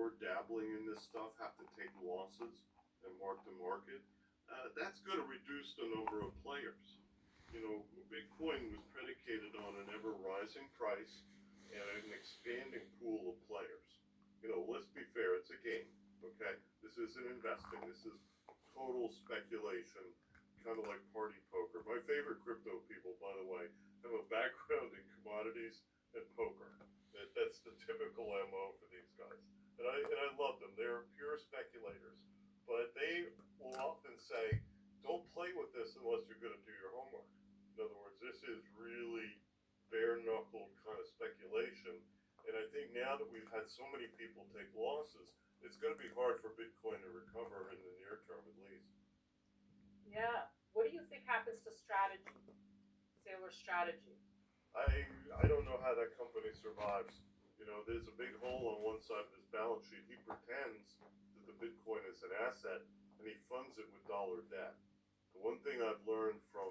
are dabbling in this stuff have to take losses and mark to market, that's going to reduce the number of players. You know, Bitcoin was predicated on an ever rising price and an expanding pool of players. You know, let's be fair, it's a game, okay? This isn't investing, this is total speculation, kind of like party poker. My favorite crypto people, by the way, have a background in commodities and poker. That's the typical MO for these guys. And I love them. They're pure speculators. But they will often say, don't play with this unless you're going to do your homework. In other words, this is really bare knuckled kind of speculation. And I think now that we've had so many people take losses, it's going to be hard for Bitcoin to recover in the near term at least. Yeah. What do you think happens to strategy? Sailor strategy. I don't know how that company survives. You know, there's a big hole on one side of his balance sheet. He pretends that the Bitcoin is an asset, and he funds it with dollar debt. The one thing I've learned from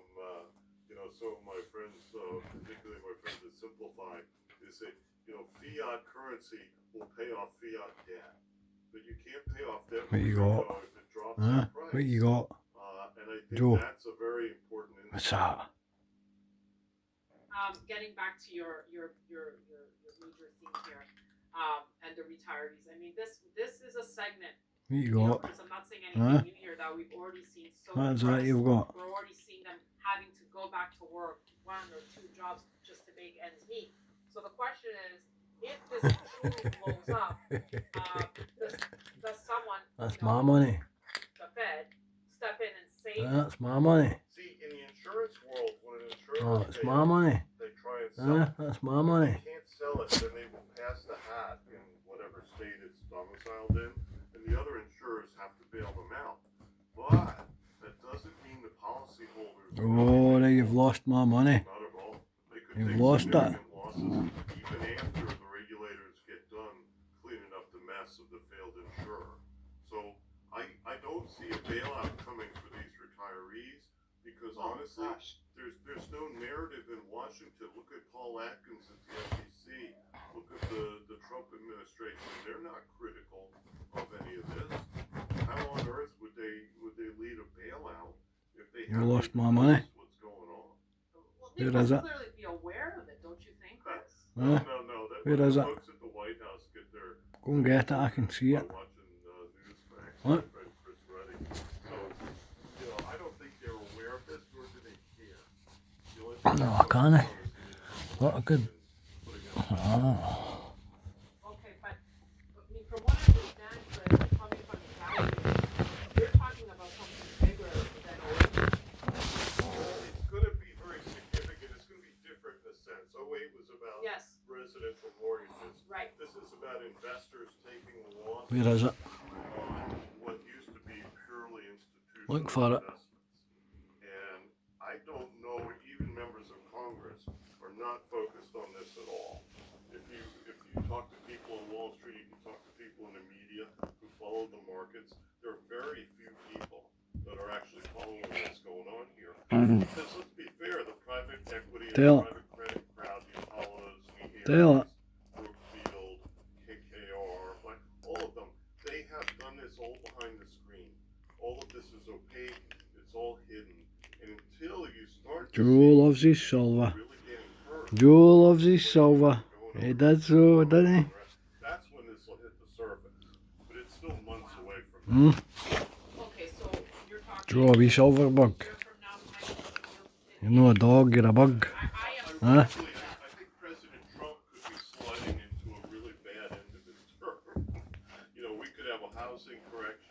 some of my friends, particularly my friends at Simplify, is that fiat currency will pay off fiat debt, but you can't pay off debt What you got? if it drops in price. What you got? And I think Joe. that's a very important insight. What's that? Getting back to your major theme here, and the retirees. I mean, this is a segment. What you Know, got? because I'm not saying anything new here that we've already seen. So What's that you've got? we're already seeing them having to go back to work 1 or 2 jobs just to make ends meet. So the question is, if this truly blows up, does someone, That's my money. the Fed, step in and save? That's my money. See, in the insurance world, when an insurer That's my money. they try and sell it. That's my If money. they can't sell it, then they will pass the hat in whatever state it's domiciled in, and the other insurers have to bail them out. But that doesn't mean the policyholders. Oh, now you've lost my money. Not at all. They could You've take lost that. significant losses even after the regulators get done cleaning up the mess of the failed insurer. So I don't see a bailout coming for these retirees because honestly, there's no narrative in Washington. Look at Paul Atkins at the FTC. Look at the Trump administration. They're not critical of any of this. How on earth would they lead a bailout if they You haven't lost even my money. noticed what's going on? Well, they Where must is it? clearly be aware of it, don't you think, Chris? Huh? No. That Where is it? folks at the White House get their Go and get it. I can see it. by watching Newsmax. What? My friend Chris Ruddy. So, I don't think they're aware of this, nor do they care. The only thing No, I they're can't. focused on is What a good. putting it on. Ah. Okay, but I mean, from what I understand, Chris, coming from the value, you're talking about something bigger than oil. It's going to be very significant. It's going to be different in a sense. 08 was about Yes, residential mortgages. right. This is about investors taking the loss Where is it? on what used to be purely institutional Look for it. investments. And I don't know, even members of Congress are not focused on this at all. If you talk to people on Wall Street, you talk to people in the media who follow the markets, there are very few people that are actually following what's going on here. Because let's be fair, the private equity and Dale. private credit crowd, the Apollos, the Dale. Ares, Brookfield, KKR, like all of them, they have done this all behind the screen. All of this is opaque, it's all hidden. And until you start to Joe loves his silver. really getting hurt, Joe loves his silver. He did so, didn't he? that's when this will hit the surface. But it's still months away from now. Okay, so you're talking Joe, a wee silver bug. a year from now, You're not a dog, you're a bug. I am. Huh? Actually, I think President Trump could be sliding into a really bad end of his term. We could have a housing correction.